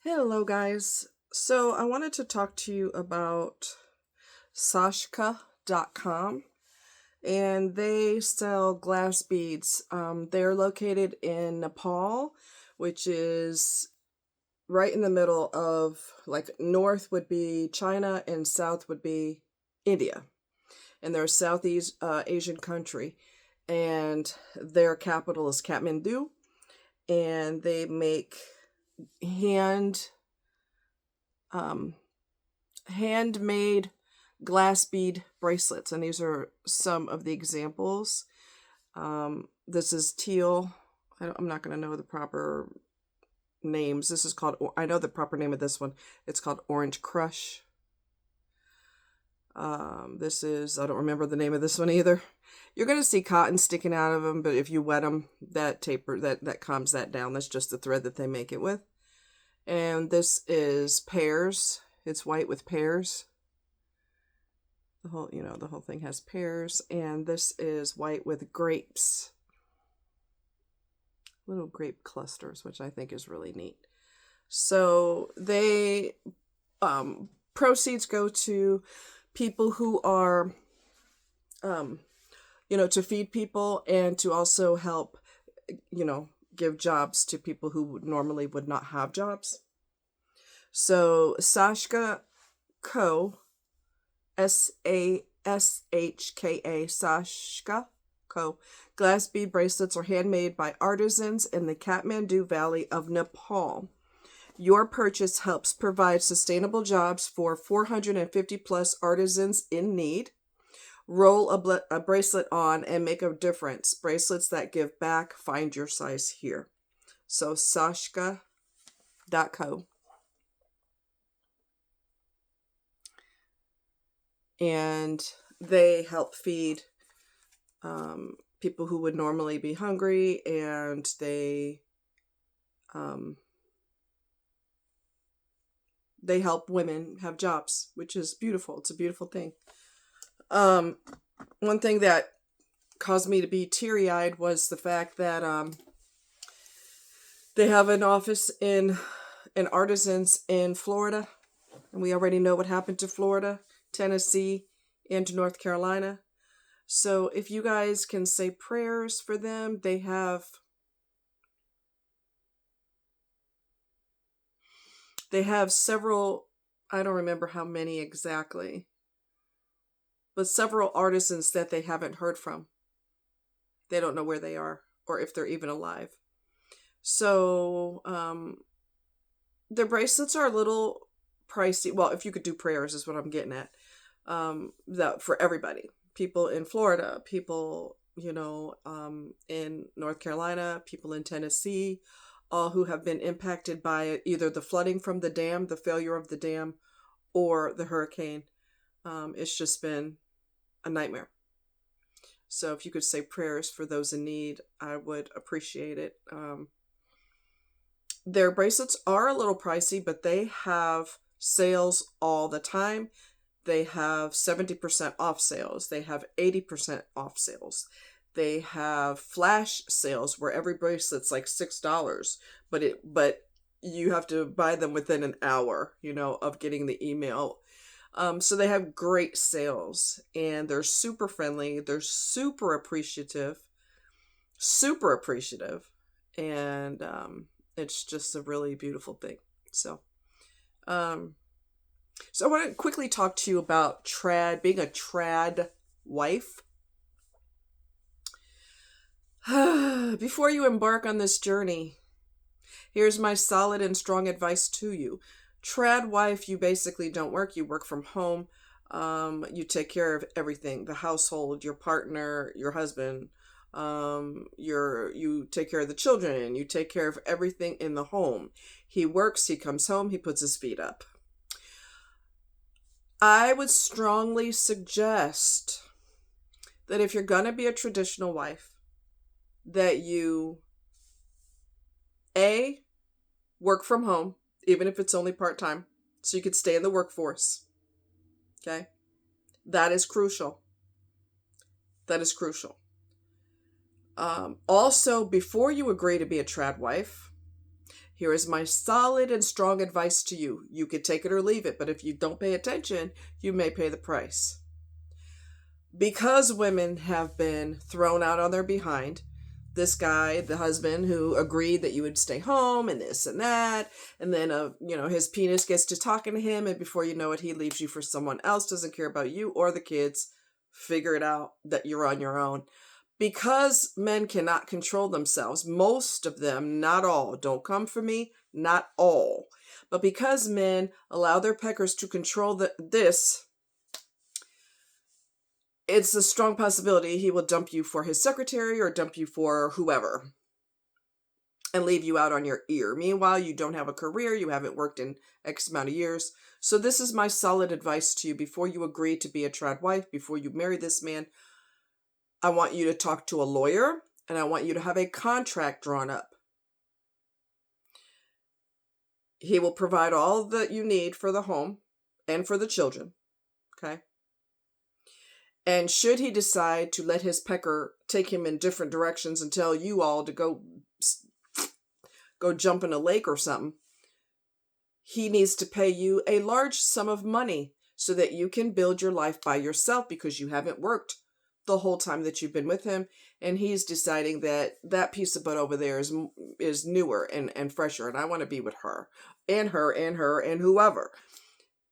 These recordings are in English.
Hello, guys. So, I wanted to talk to you about Sashka.com, and they sell glass beads. They're located in Nepal, which is right in the middle of, like, north would be China and south would be India. And they're a Southeast Asian country, and their capital is Kathmandu, and they make hand um, handmade glass bead bracelets, and these are some of the examples. This is teal. I'm not going to know the proper names. This is called, I know the proper name of this one. It's called Orange Crush. This is, I don't remember the name of this one either. You're going to see cotton sticking out of them, but if you wet them, that calms that down. That's just the thread that they make it with. And this is pears. It's white with pears. The whole thing has pears, and this is white with grapes. Little grape clusters, which I think is really neat. So they proceeds go to people who are to feed people and to also help give jobs to people who normally would not have jobs. So Sashka Co, Sashka, Sashka Co. Glass bead bracelets are handmade by artisans in the Kathmandu Valley of Nepal. Your purchase helps provide sustainable jobs for 450 plus artisans in need. Roll a bracelet on and make a difference. Bracelets that give back. Find your size here. So Sashka.co. And they help feed people who would normally be hungry, and they help women have jobs, which is beautiful. It's a beautiful thing. One thing that caused me to be teary-eyed was the fact that they have an office in artisans in Florida, and we already know what happened to Florida, Tennessee, and North Carolina. So if you guys can say prayers for them, they have several, I don't remember how many exactly, but several artisans that they haven't heard from. They don't know where they are or if they're even alive. So their bracelets are a little pricey. Well, if you could do prayers is what I'm getting at. That for everybody. People in Florida, people, in North Carolina, people in Tennessee, all who have been impacted by either the flooding from the dam, the failure of the dam, or the hurricane. It's just been a nightmare. So if you could say prayers for those in need, I would appreciate it. Their bracelets are a little pricey, but they have sales all the time. They have 70% off sales. They have 80% off sales. They have flash sales where every bracelet's like $6, but you have to buy them within an hour, of getting the email. So they have great sales, and they're super friendly. They're super appreciative, and it's just a really beautiful thing. So I want to quickly talk to you about being a trad wife. Before you embark on this journey, here's my solid and strong advice to you. Trad wife, you basically don't work. You work from home. You take care of everything, the household, your partner, your husband. You take care of the children. You take care of everything in the home. He works, he comes home, he puts his feet up. I would strongly suggest that if you're going to be a traditional wife, that you, A, work from home, even if it's only part-time, so you could stay in the workforce. Okay? That is crucial. Also, before you agree to be a trad wife, Here is my solid and strong advice to you. You could take it or leave it, but if you don't pay attention, you may pay the price. Because women have been thrown out on their behind, this guy, the husband, who agreed that you would stay home and this and that, and then his penis gets to talking to him, and before you know it, he leaves you for someone else, doesn't care about you or the kids. Figure it out that you're on your own. Because men cannot control themselves, most of them, not all, don't come for me, not all, but because men allow their peckers to control this, it's a strong possibility he will dump you for his secretary or dump you for whoever and leave you out on your ear. Meanwhile, you don't have a career, you haven't worked in X amount of years. So this is my solid advice to you before you agree to be a trad wife, before you marry this man. I want you to talk to a lawyer, and I want you to have a contract drawn up. He will provide all that you need for the home and for the children, okay? And should he decide to let his pecker take him in different directions and tell you all to go jump in a lake or something, he needs to pay you a large sum of money so that you can build your life by yourself, because you haven't worked the whole time that you've been with him, and he's deciding that that piece of butt over there is newer and fresher, and I want to be with her and whoever.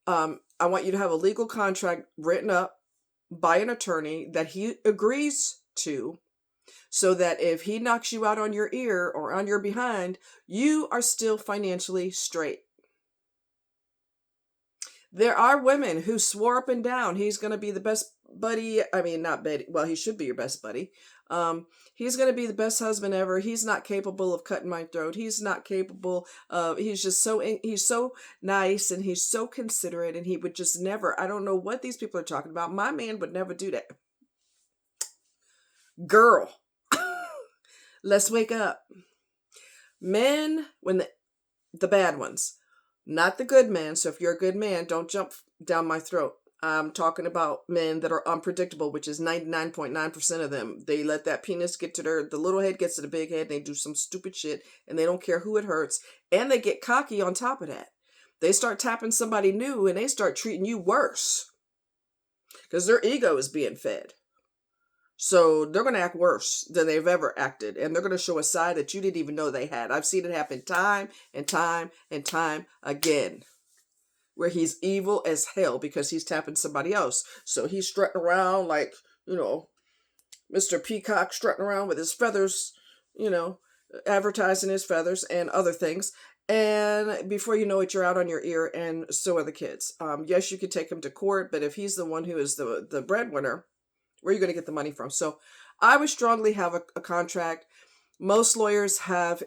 I want you to have a legal contract written up by an attorney that he agrees to, so that if he knocks you out on your ear or on your behind, you are still financially straight. There are women who swore up and down he's going to be the best buddy. I mean, not buddy. Well, he should be your best buddy. He's going to be the best husband ever. He's not capable of cutting my throat. He's not capable of, he's so nice and he's so considerate, and he would just never, I don't know what these people are talking about. My man would never do that. Girl, let's wake up. Men, when the bad ones, not the good man. So if you're a good man, don't jump down my throat. I'm talking about men that are unpredictable, which is 99.9% of them. They let that penis get to the little head gets to the big head, and they do some stupid shit, and they don't care who it hurts, and they get cocky on top of that. They start tapping somebody new, and they start treating you worse because their ego is being fed. So they're going to act worse than they've ever acted, and they're going to show a side that you didn't even know they had. I've seen it happen time and time and time again, where he's evil as hell because he's tapping somebody else. So he's strutting around like, Mr. Peacock strutting around with his feathers, advertising his feathers and other things. And before you know it, you're out on your ear, and so are the kids. Yes, you could take him to court, but if he's the one who is the breadwinner, where are you going to get the money from? So I would strongly have a contract. Most lawyers have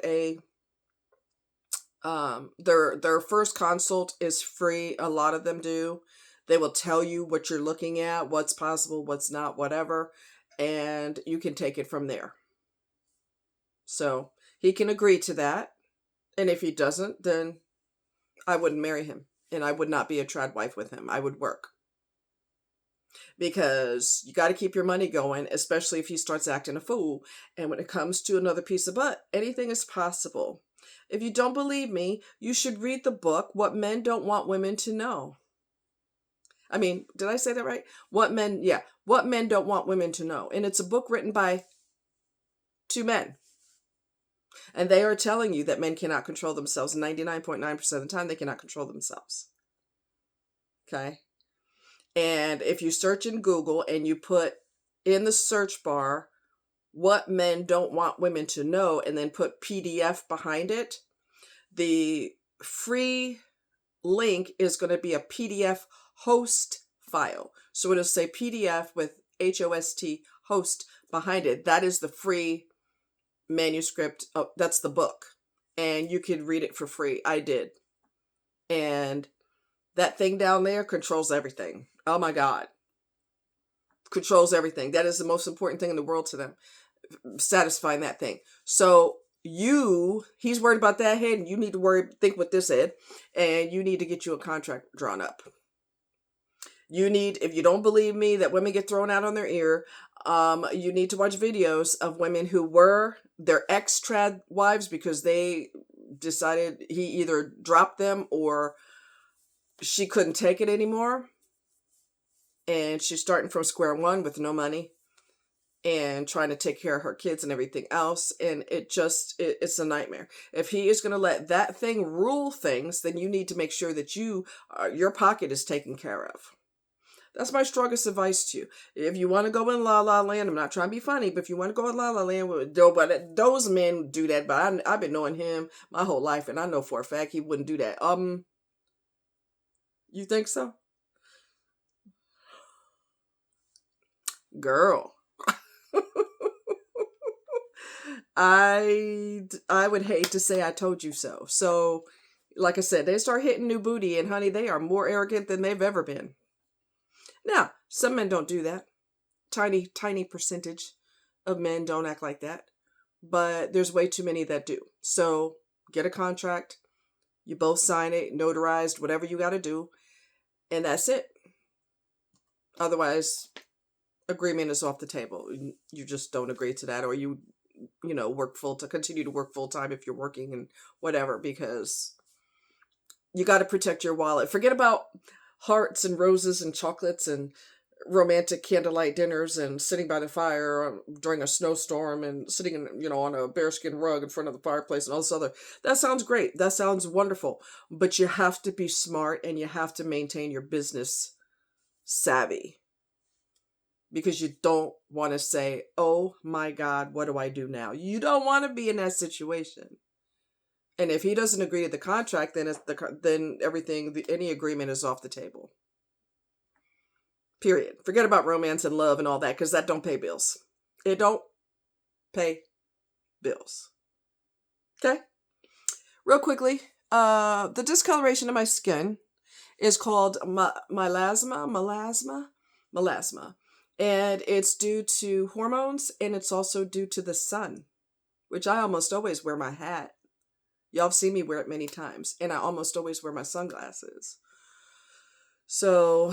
their first consult is free. A lot of them do. They will tell you what you're looking at, what's possible, what's not, whatever, and you can take it from there. So he can agree to that. And if he doesn't, then I wouldn't marry him, and I would not be a trad wife with him. I would work. Because you got to keep your money going, especially if he starts acting a fool. And when it comes to another piece of butt, anything is possible. If you don't believe me, you should read the book, What Men Don't Want Women to Know. I mean, did I say that right? What Men Don't Want Women to Know. And it's a book written by two men. And they are telling you that men cannot control themselves. 99.9% of the time, they cannot control themselves. Okay? And if you search in Google and you put in the search bar, What Men Don't Want Women to Know, and then put PDF behind it, the free link is going to be a PDF host file. So it'll say PDF with HOST host behind it. That is the free manuscript. That's the book. And you can read it for free. I did. And that thing down there controls everything. Oh my God. Controls everything. That is the most important thing in the world to them. Satisfying that thing. So he's worried about that head, and you need to think with this head, and you need to get you a contract drawn up. If you don't believe me that women get thrown out on their ear, you need to watch videos of women who were their ex-trad wives because they decided he either dropped them or she couldn't take it anymore. And she's starting from square one with no money and trying to take care of her kids and everything else. And it's a nightmare. If he is going to let that thing rule things, then you need to make sure that your pocket is taken care of. That's my strongest advice to you. If you want to go in La La Land, I'm not trying to be funny, but if you want to go in La La Land, those men do that. But I've been knowing him my whole life, and I know for a fact he wouldn't do that. You think so, girl? I would hate to say I told you so. So, like I said, they start hitting new booty, and honey, they are more arrogant than they've ever been. Now, some men don't do that. Tiny, tiny percentage of men don't act like that. But there's way too many that do. So get a contract. You both sign it, notarized, whatever you got to do. And that's it. Otherwise, agreement is off the table. You just don't agree to that. Or you continue to work full time if you're working and whatever. Because you got to protect your wallet. Forget about hearts and roses and chocolates and romantic candlelight dinners and sitting by the fire during a snowstorm and sitting on a bearskin rug in front of the fireplace and all this other. That sounds great. That sounds wonderful. But you have to be smart and you have to maintain your business savvy. Because you don't want to say, oh my God, what do I do now? You don't want to be in that situation. And if he doesn't agree to the contract, then any agreement is off the table. Period. Forget about romance and love and all that, because that don't pay bills. It don't pay bills. Okay? Real quickly, the discoloration of my skin is called melasma. And it's due to hormones, and it's also due to the sun, which I almost always wear my hat. Y'all have seen me wear it many times, and I almost always wear my sunglasses. So,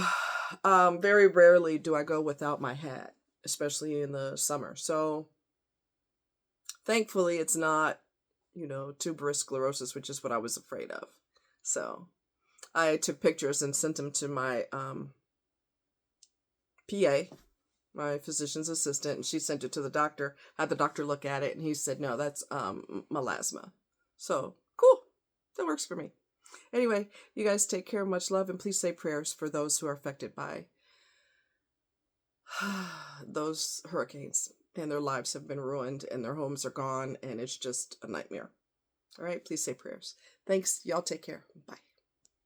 very rarely do I go without my hat, especially in the summer. So, thankfully, it's not, tuberous sclerosis, which is what I was afraid of. So, I took pictures and sent them to my PA, my physician's assistant, and she sent it to the doctor, had the doctor look at it, and he said, no, that's melasma. So, cool. That works for me. Anyway, you guys take care, much love, and please say prayers for those who are affected by those hurricanes, and their lives have been ruined, and their homes are gone, and it's just a nightmare. All right, please say prayers. Thanks. Y'all take care. Bye.